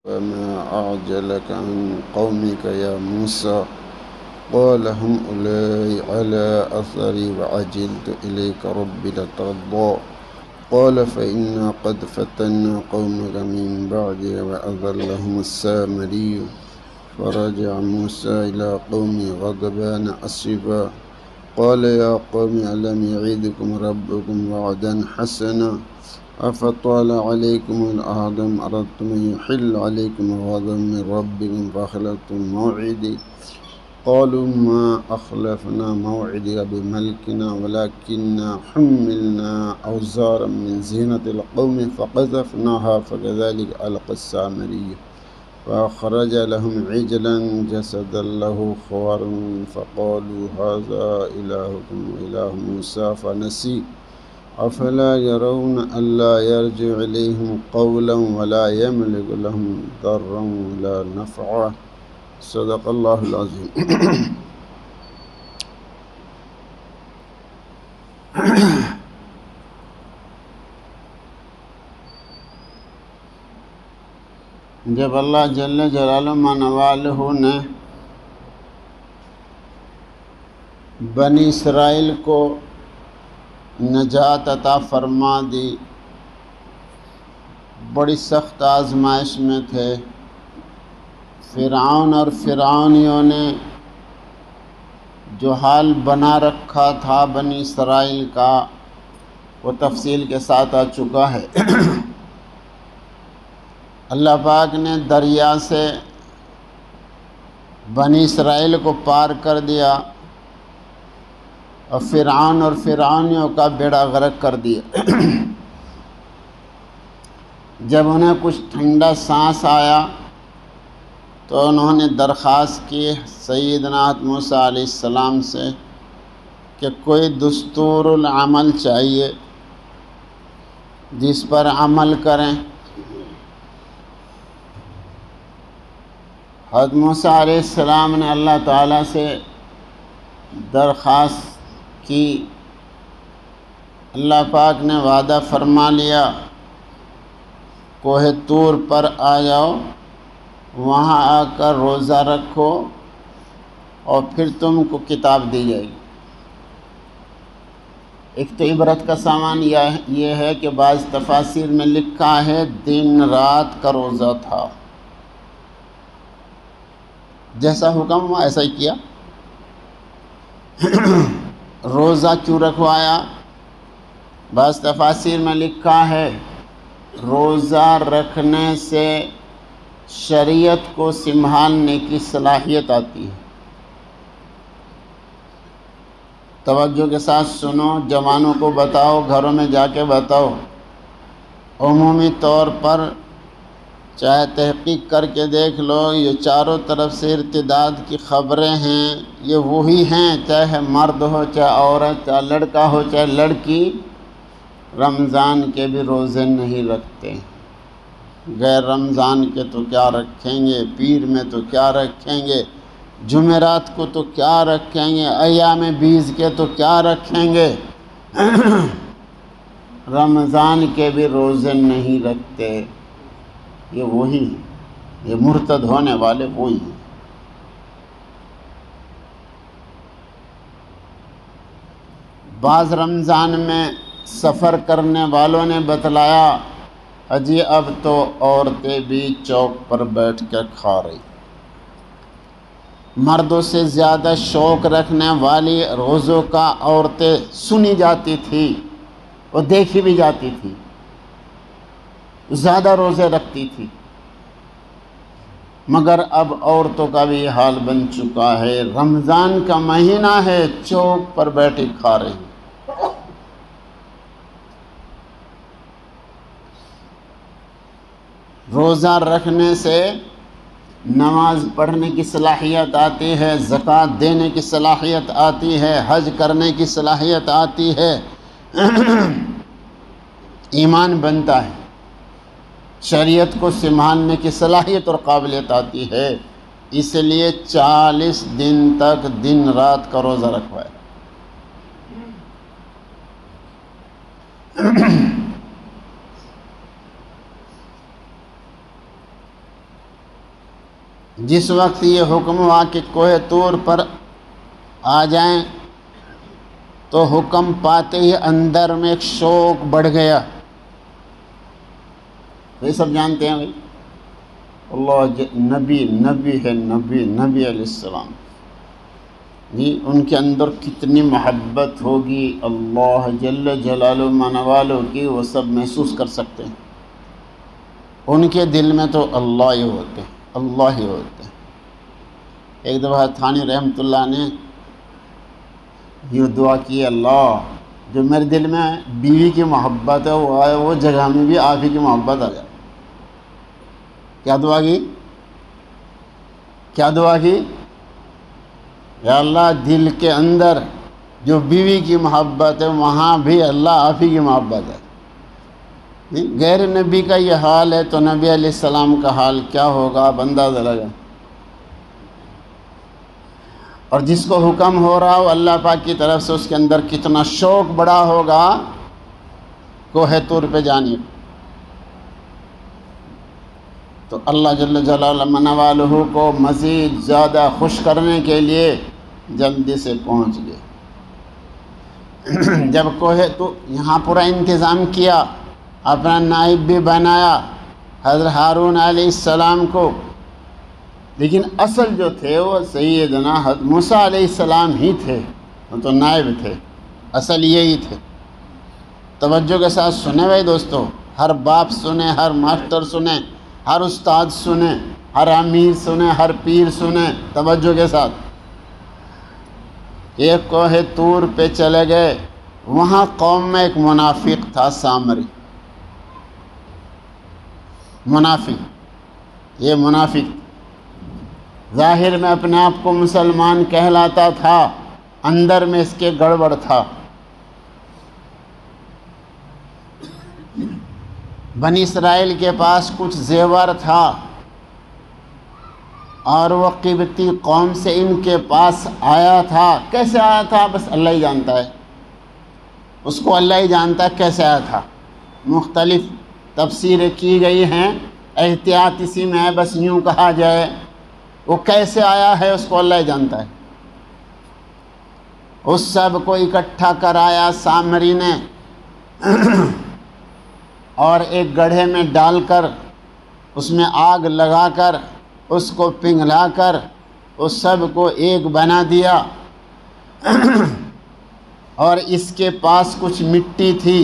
وما أعجلك عن قومك يا موسى قال هم أولئك على أثري وعجلت إليك رب لترضى قال فإنا قد فتنا قومك من بعدك وأضلهم السامري فرجع موسى إلى قومه غضبان أسفا قال يا قوم ألم يعدكم ربكم وعدا حسنا أفطال عليكم العهد أم أردتم أن يحل عليكم غضب من ربكم فأخلفتم موعدي قالوا ما أخلفنا موعدك بملكنا ولكننا حملنا أوزارا من زينة القوم فقذفناها فكذلك ألقى السامري فأخرج لهم عجلا جسدا له خوار فقالوا هذا إلهكم وإله موسى فنسي أفلا يرون ألا يرجع إليهم قولا ولا يملك لهم ضرا ولا نفعا صدق اللہ العظیم۔ جب اللہ جل جلالہ والہ نے بنی اسرائیل کو نجات عطا فرما دی، بڑی سخت آزمائش میں تھے، فرعون اور فرعونیوں نے جو حال بنا رکھا تھا بنی اسرائیل کا وہ تفصیل کے ساتھ آ چکا ہے۔ اللہ پاک نے دریا سے بنی اسرائیل کو پار کر دیا اور فرعون اور فرعونیوں کا بیڑا غرق کر دیا۔ جب انہیں کچھ ٹھنڈا سانس آیا تو انہوں نے درخواست کی سیدنا موسیٰ علیہ السلام سے کہ کوئی دستور العمل چاہیے جس پر عمل کریں۔ حضرت موسیٰ علیہ السلام نے اللہ تعالیٰ سے درخواست کی، اللہ پاک نے وعدہ فرما لیا کوہ طور پر آ جاؤ، وہاں آ کر روزہ رکھو اور پھر تم کو کتاب دی جائے گی۔ ایک تو عبرت کا سامان یہ ہے کہ بعض تفاسیر میں لکھا ہے دن رات کا روزہ تھا، جیسا حکم ہوا ایسا ہی کیا۔ روزہ کیوں رکھوایا؟ بعض تفاسیر میں لکھا ہے روزہ رکھنے سے شریعت کو سنبھالنے کی صلاحیت آتی ہے۔ توجہ کے ساتھ سنو، جوانوں کو بتاؤ، گھروں میں جا کے بتاؤ۔ عمومی طور پر چاہے تحقیق کر کے دیکھ لو، یہ چاروں طرف سے ارتداد کی خبریں ہیں، یہ وہی ہیں، چاہے مرد ہو، چاہے عورت، چاہے لڑکا ہو، چاہے لڑکی، رمضان کے بھی روزے نہیں رکھتے۔ غیر رمضان کے تو کیا رکھیں گے، پیر میں تو کیا رکھیں گے، جمعرات کو تو کیا رکھیں گے، ایام بیز کے تو کیا رکھیں گے، رمضان کے بھی روزے نہیں رکھتے۔ یہ وہی ہیں، یہ مرتد ہونے والے وہی ہیں۔ بعض رمضان میں سفر کرنے والوں نے بتلایا اجی اب تو عورتیں بھی چوک پر بیٹھ کے کھا رہی، مردوں سے زیادہ شوق رکھنے والی روزوں کا عورتیں سنی جاتی تھی اور دیکھی بھی جاتی تھی، زیادہ روزے رکھتی تھی، مگر اب عورتوں کا بھی یہ حال بن چکا ہے، رمضان کا مہینہ ہے چوک پر بیٹھی کھا رہی۔ روزہ رکھنے سے نماز پڑھنے کی صلاحیت آتی ہے، زکوٰۃ دینے کی صلاحیت آتی ہے، حج کرنے کی صلاحیت آتی ہے، ایمان بنتا ہے، شریعت کو سنبھالنے کی صلاحیت اور قابلیت آتی ہے، اس لیے 40 دن تک دن رات کا روزہ رکھوایا۔ جس وقت یہ حکم ہوا کہ کوہ طور پر آ جائیں تو حکم پاتے ہی اندر میں ایک شوق بڑھ گیا. یہ سب جانتے ہیں بھائی اللہ نبی ہے، نبی علیہ السلام جی، ان کے اندر کتنی محبت ہوگی اللہ جل جلالہ من والوں کی، وہ سب محسوس کر سکتے ہیں. ان کے دل میں تو اللہ ہی ہوتے ہیں، اللہ ہی ہوتے ہیں. ایک دفعہ تھانی رحمۃ اللہ نے یہ دعا کی، اللہ جو میرے دل میں بیوی کی محبت ہے وہ آئے، وہ جگہ میں بھی آپ ہی کی محبت آ جائے. کیا دعا کی؟ کیا دعا کی؟ یا اللہ دل کے اندر جو بیوی کی محبت ہے وہاں بھی اللہ آپ ہی کی محبت ہے. غیر نبی کا یہ حال ہے تو نبی علیہ السلام کا حال کیا ہوگا اب اندازہ لگا. اور جس کو حکم ہو رہا ہو اللہ پاک کی طرف سے اس کے اندر کتنا شوق بڑا ہوگا کوہ طور پہ جانے. تو اللہ جل جلالہ من والہ کو مزید زیادہ خوش کرنے کے لیے جلدی سے پہنچ گئے. جب کوہ تو یہاں پورا انتظام کیا، اپنا نائب بھی بنایا حضرت ہارون علیہ السلام کو، لیکن اصل جو تھے وہ سیدنا حضرت موسیٰ علیہ السلام ہی تھے، وہ تو نائب تھے، اصل یہی تھے. توجہ کے ساتھ سنیں بھائی دوستو، ہر باپ سنیں، ہر ماسٹر سنیں، ہر استاد سنیں، ہر امیر سنیں، ہر پیر سنیں توجہ کے ساتھ. ایک کوہ طور پہ چلے گئے، وہاں قوم میں ایک منافق تھا، سامری منافق. یہ منافق ظاہر میں اپنے آپ کو مسلمان کہلاتا تھا، اندر میں اس کے گڑبڑ تھا. بنی اسرائیل کے پاس کچھ زیور تھا اور وہ قبطی قوم سے ان کے پاس آیا تھا. کیسے آیا تھا بس اللہ ہی جانتا ہے، اس کو اللہ ہی جانتا ہے کیسے آیا تھا. مختلف تفسیریں کی گئی ہیں، احتیاط اسی میں ہے بس یوں کہا جائے وہ کیسے آیا ہے اس کو اللہ ہی جانتا ہے. اس سب کو اکٹھا کرایا سامری نے اور ایک گڑھے میں ڈال کر اس میں آگ لگا کر اس کو پنگھلا کر اس سب کو ایک بنا دیا. اور اس کے پاس کچھ مٹی تھی،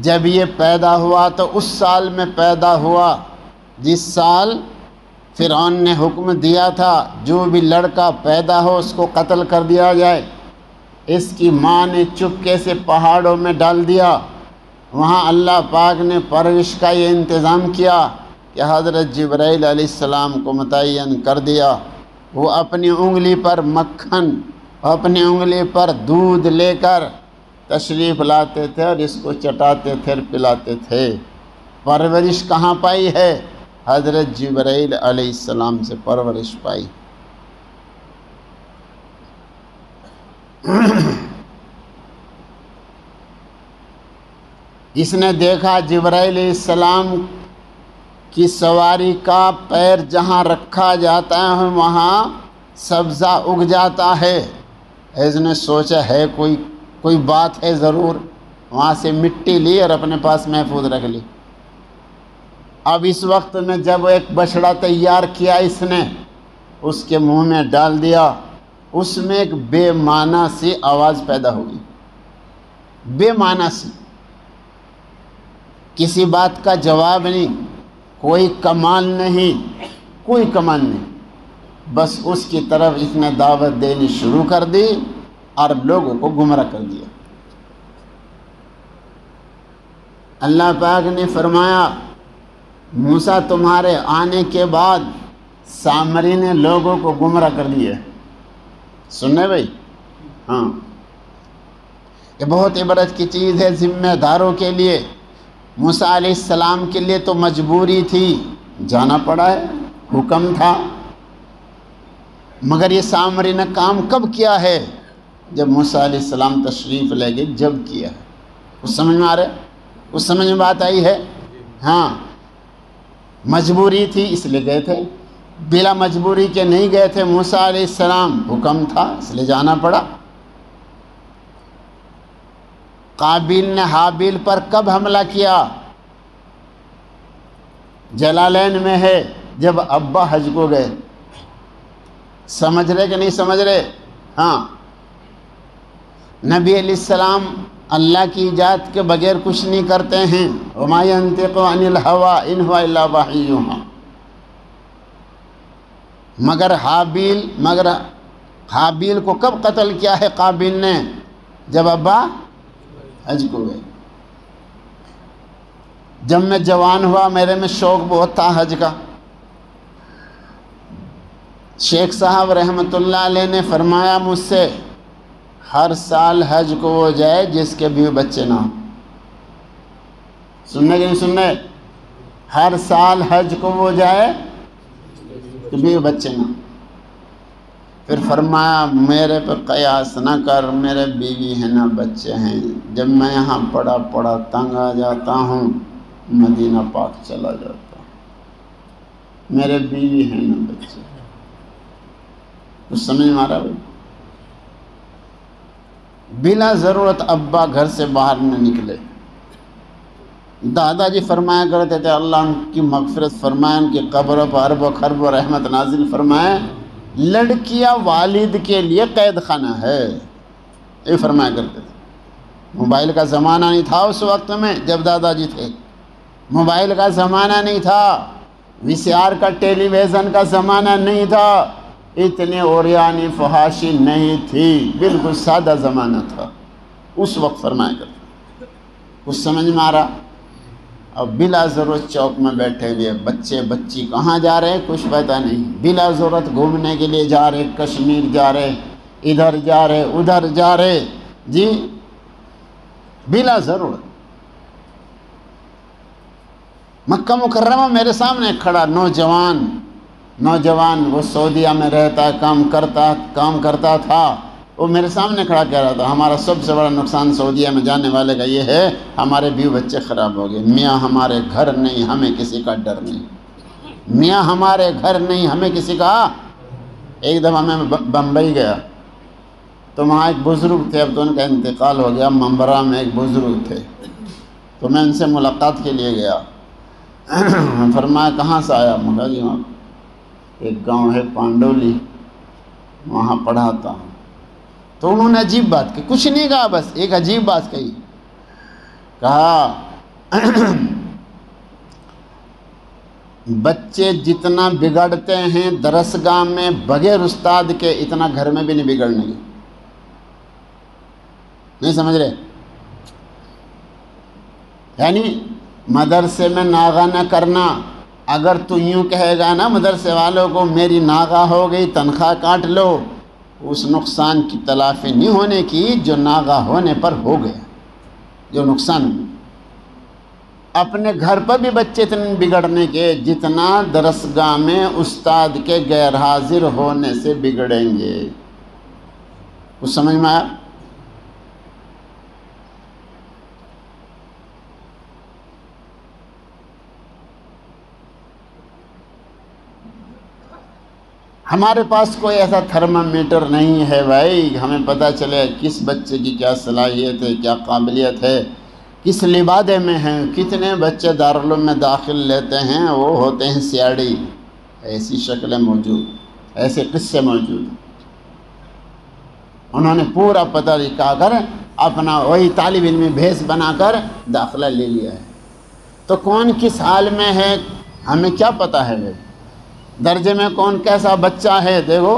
جب یہ پیدا ہوا تو اس سال میں پیدا ہوا جس سال فرعون نے حکم دیا تھا جو بھی لڑکا پیدا ہو اس کو قتل کر دیا جائے. اس کی ماں نے چپکے سے پہاڑوں میں ڈال دیا. وہاں اللہ پاک نے پرورش کا یہ انتظام کیا کہ حضرت جبرائیل علیہ السلام کو متعین کر دیا. وہ اپنی انگلی پر مکھن، اپنی انگلی پر دودھ لے کر تشریف لاتے تھے اور اس کو چٹاتے تھے اور پلاتے تھے. پرورش کہاں پائی ہے؟ حضرت جبرائیل علیہ السلام سے پرورش پائی. اس نے دیکھا جبرائیل علیہ السلام کی سواری کا پیر جہاں رکھا جاتا ہے وہاں سبزہ اگ جاتا ہے. اس نے سوچا ہے کوئی بات ہے ضرور، وہاں سے مٹی لی اور اپنے پاس محفوظ رکھ لی. اب اس وقت میں جب ایک بچڑا تیار کیا اس نے، اس کے منہ میں ڈال دیا، اس میں ایک بے معنی سی آواز پیدا ہوگی. بے معنی سی، کسی بات کا جواب نہیں، کوئی کمال نہیں، کوئی کمال نہیں. بس اس کی طرف اس نے دعوت دینی شروع کر دی اور لوگوں کو گمراہ کر دیا. اللہ پاک نے فرمایا موسیٰ تمہارے آنے کے بعد سامری نے لوگوں کو گمراہ کر دیا. سننے بھائی؟ ہاں، یہ بہت عبرت کی چیز ہے ذمہ داروں کے لیے. موسیٰ علیہ السلام کے لیے تو مجبوری تھی، جانا پڑا ہے، حکم تھا. مگر یہ سامری نے کام کب کیا ہے؟ جب موسیٰ علیہ السلام تشریف لے گئے جب کیا ہے. کچھ سمجھ میں آ رہا ہے؟ کچھ سمجھ میں بات آئی ہے؟ ہاں، مجبوری تھی اس لیے گئے تھے. بلا مجبوری کے نہیں گئے تھے موسیٰ علیہ السلام، حکم تھا اس لیے جانا پڑا۔ قابیل نے حابیل پر کب حملہ کیا؟ جلالین میں ہے، جب ابا حج کو گئے۔ سمجھ رہے کہ نہیں سمجھ رہے؟ ہاں، نبی علیہ السلام اللہ کی ایجاد کے بغیر کچھ نہیں کرتے ہیں۔ وما ينطق عن الهوى ان هو الا وحی یوحی۔ مگر حابیل کو کب قتل کیا ہے قابیل نے؟ جب ابا حج کو گئے۔ جب میں جوان ہوا میرے میں شوق بہت تھا حج کا۔ شیخ صاحب رحمۃ اللہ علیہ نے فرمایا مجھ سے، ہر سال حج کو وہ جائے جس کے بیوی بچے نہ ہوں۔ سننے کہ نہیں سننے؟ ہر سال حج کو وہ جائے کہ بیوی بچے نہ ہوں۔ پھر فرمایا میرے پہ قیاس نہ کر، میرے بیوی ہیں نہ بچے ہیں۔ جب میں یہاں پڑا تنگ آ جاتا ہوں، مدینہ پاک چلا جاتا ہوں، میرے بیوی ہیں نہ بچے۔ کچھ سمجھ میں آ رہا بھائی؟ بلا ضرورت ابا گھر سے باہر نہ نکلے۔ دادا جی فرمایا کرتے تھے، اللہ ان کی مغفرت فرمائے، ان کی قبروں پر ارب و خرب و رحمت نازل فرمائے، لڑکیاں والد کے لیے قید خانہ ہے، یہ فرمایا کرتے تھے۔ موبائل کا زمانہ نہیں تھا اس وقت میں جب دادا جی تھے، موبائل کا زمانہ نہیں تھا، وی سی آر کا ٹیلی ویژن کا زمانہ نہیں تھا، اتنے اوریانی فحاشی نہیں تھی، بالکل سادہ زمانہ تھا اس وقت فرمایا کرتے۔ کچھ سمجھ میں آ رہا؟ اب بلا ضرورت چوک میں بیٹھے ہوئے بچے بچی کہاں جا رہے کچھ پتہ نہیں، بلا ضرورت گھومنے کے لیے جا رہے، کشمیر جا رہے، ادھر جا رہے ادھر جا رہے، جی بلا ضرورت۔ مکہ مکرمہ میرے سامنے کھڑا نوجوان وہ سعودیہ میں رہتا کام کرتا تھا، وہ میرے سامنے کھڑا کہہ رہا تھا ہمارا سب سے بڑا نقصان سعودیہ میں جانے والے کا یہ ہے، ہمارے بیوی بچے خراب ہو گئے، میاں ہمارے گھر نہیں ہمیں کسی کا ڈر نہیں، میاں ہمارے گھر نہیں ہمیں کسی کا۔ ایک دفعہ میں بمبئی گیا تو وہاں ایک بزرگ تھے، اب تو ان کا انتقال ہو گیا، ممبرا میں ایک بزرگ تھے، تو میں ان سے ملاقات کے لیے گیا۔ فرمایا کہاں سے آیا؟ میں کہا جی وہاں ایک گاؤں ہے پانڈولی، وہاں پڑھاتا ہوں۔ تو انہوں نے عجیب بات کی، کچھ نہیں کہا، بس ایک عجیب بات کہی، کہا بچے جتنا بگڑتے ہیں درسگاہ میں بغیر استاد کے، اتنا گھر میں بھی نہیں بگڑنے گے۔ نہیں سمجھ رہے؟ یعنی مدرسے میں ناغہ نہ کرنا، اگر تو یوں کہے گا نا مدرسے والوں کو میری ناغہ ہو گئی تنخواہ کاٹ لو، اس نقصان کی تلافی نہیں ہونے کی جو ناغہ ہونے پر ہو گیا، جو نقصان ہو۔ اپنے گھر پر بھی بچے اتنے بگڑنے کے جتنا درسگاہ میں استاد کے غیر حاضر ہونے سے بگڑیں گے۔ کچھ سمجھ میں آیا؟ ہمارے پاس کوئی ایسا تھرمامیٹر نہیں ہے بھائی، ہمیں پتہ چلے کس بچے کی کیا صلاحیت ہے، کیا قابلیت ہے، کس لبادے میں ہیں۔ کتنے بچے دارالعلوم میں داخل لیتے ہیں وہ ہوتے ہیں سی آئی ڈی، ایسی شکلیں موجود، ایسے قصے موجود۔ انہوں نے پورا پتہ لکھا کر اپنا وہی طالب علمی بھیس بنا کر داخلہ لے لیا ہے، تو کون کس حال میں ہے ہمیں کیا پتہ ہے بھائی، درجے میں کون کیسا بچہ ہے۔ دیکھو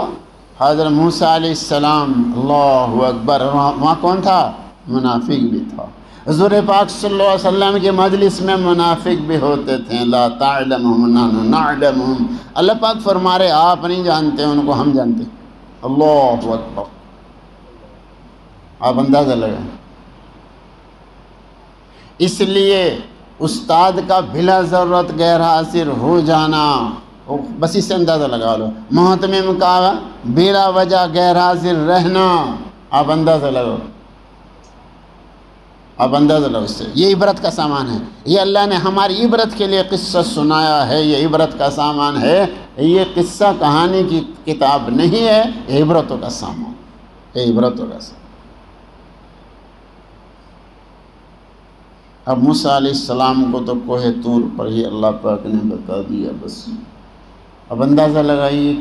حضرت موسیٰ علیہ السلام، اللہ اکبر، وہاں کون تھا؟ منافق بھی تھا۔ حضور پاک صلی اللہ علیہ وسلم کی مجلس میں منافق بھی ہوتے تھے، لا تعلمهم نحن نعلمهم، اللہ پاک فرما رہے آپ نہیں جانتے ان کو ہم جانتے۔ اللہ اکبر، آپ اندازہ لگائیں۔ اس لیے استاد کا بلا ضرورت غیر حاضر ہو جانا، بس اس سے اندازہ لگا لو۔ محتمم کا بلا وجہ غیر حاضر رہنا، آپ اندازہ لگاؤ۔ اب اندازہ لو اس سے، یہ عبرت کا سامان ہے، یہ اللہ نے ہماری عبرت کے لیے قصہ سنایا ہے، یہ عبرت کا سامان ہے، یہ قصہ کہانی کی کتاب نہیں ہے، یہ عبرتوں کا سامان، یہ عبرتوں کا سامان۔ اب موسیٰ علیہ السلام کو تو کوہ طور پر ہی اللہ پاک نے بتا دیا بس۔ اب اندازہ لگائیے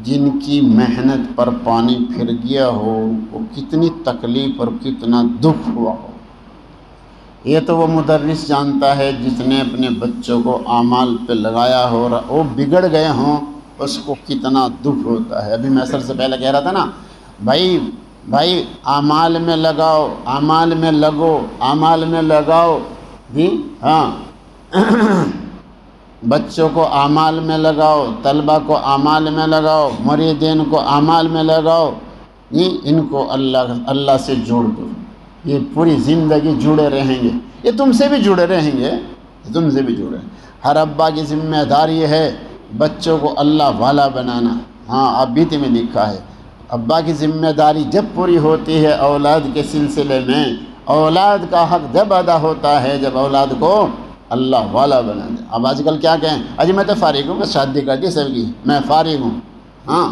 جن کی محنت پر پانی پھر گیا ہو وہ کتنی تکلیف اور کتنا دکھ ہوا ہو۔ یہ تو وہ مدرس جانتا ہے جس نے اپنے بچوں کو اعمال پہ لگایا ہو، وہ بگڑ گئے ہوں اس کو کتنا دکھ ہوتا ہے۔ ابھی میں اثر سے پہلے کہہ رہا تھا نا، بھائی اعمال میں لگاؤ، اعمال میں لگو، اعمال میں لگاؤ جی ہاں بچوں کو اعمال میں لگاؤ، طلبہ کو اعمال میں لگاؤ، مریدین کو اعمال میں لگاؤ جی، ان کو اللہ سے جوڑ دو، یہ پوری زندگی جڑے رہیں گے، یہ تم سے بھی جڑے رہیں گے، تم سے بھی جڑے۔ ہر ابا کی ذمہ داری ہے بچوں کو اللہ والا بنانا۔ ہاں ابیتی میں لکھا ہے ابا کی ذمہ داری جب پوری ہوتی ہے اولاد کے سلسلے میں، اولاد کا حق جب ادا ہوتا ہے جب اولاد کو اللہ والا بنا دے۔ اب آج کل کیا کہیں، اجی میں تو فارغ ہوں، میں شادی کر دی سب کی، میں فارغ ہوں۔ ہاں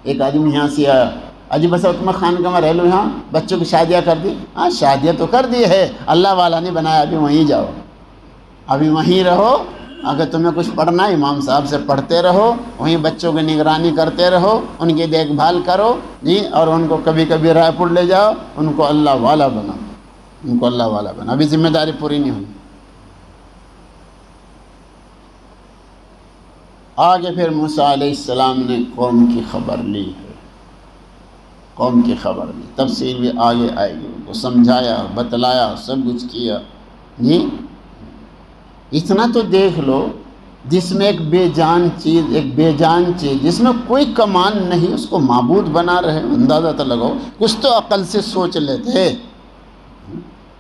ایک آدمی یہاں سے آیا، اجی بس تم خان کا میں رہ لوں، یہاں بچوں کی شادیاں کر دی۔ ہاں شادیاں تو کر دی ہے، اللہ والا نہیں بنایا، ابھی وہیں جاؤ، ابھی وہیں رہو، اگر تمہیں کچھ پڑھنا ہے امام صاحب سے پڑھتے رہو، وہیں بچوں کی نگرانی کرتے رہو، ان کی دیکھ بھال کرو جی، اور ان کو کبھی کبھی رائے پور لے جاؤ، ان کو اللہ والا بناؤ، ان کو اللہ والا بناؤ، ابھی ذمہ داری پوری نہیں ہوئی۔ آگے پھر موسیٰ علیہ السلام نے قوم کی خبر لی ہے، قوم کی خبر لی، تفصیل بھی آگے آئے گی، ان کو سمجھایا، بتلایا، سب کچھ کیا جی۔ اتنا تو دیکھ لو جس میں ایک بے جان چیز جس میں کوئی کمال نہیں اس کو معبود بنا رہے، اندازہ تو لگاؤ، کچھ تو عقل سے سوچ لیتے۔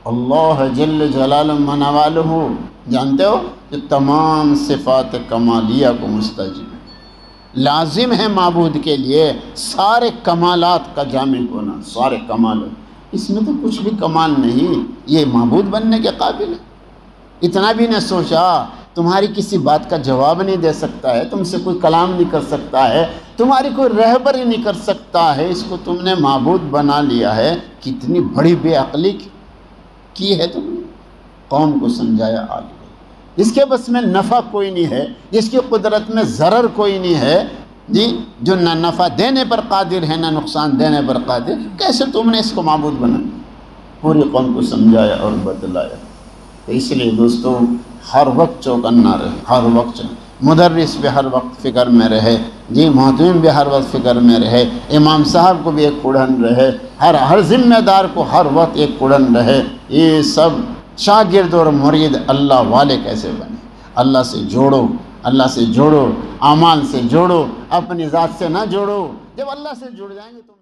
اللہ جل جلالہ منوالہ جانتے ہو کہ تمام صفات کمالیہ کو مستجیب ہے، لازم ہے معبود کے لیے سارے کمالات کا جامع ہونا، سارے کمالات، اس میں تو کچھ بھی کمال نہیں، یہ معبود بننے کے قابل ہے۔ اتنا بھی نہ سوچا تمہاری کسی بات کا جواب نہیں دے سکتا ہے، تم سے کوئی کلام نہیں کر سکتا ہے، تمہاری کوئی رہبری نہیں کر سکتا ہے، اس کو تم نے معبود بنا لیا ہے۔ کتنی بڑی بے عقلی کی ہے تم نے۔ قوم کو سمجھایا آگے، جس کے بس میں نفع کوئی نہیں ہے، جس کی قدرت میں ضرر کوئی نہیں ہے جی، جو نہ نفع دینے پر قادر ہے نہ نقصان دینے پر قادر، کیسے تم نے اس کو معبود بنا؟ پوری قوم کو سمجھایا اور بتلایا۔ تو اس لیے دوستو ہر وقت چوکنا رہے، ہر وقت مدرس بھی ہر وقت فکر میں رہے جی، محتمم بھی ہر وقت فکر میں رہے، امام صاحب کو بھی ایک کڑھن رہے، ہر ذمہ دار کو ہر وقت ایک کڑھن رہے، یہ سب شاگرد اور مرید اللہ والے کیسے بنے۔ اللہ سے جوڑو، اللہ سے جوڑو، اعمال سے جوڑو، اپنی ذات سے نہ جوڑو۔ جب اللہ سے جڑ جائیں گے تو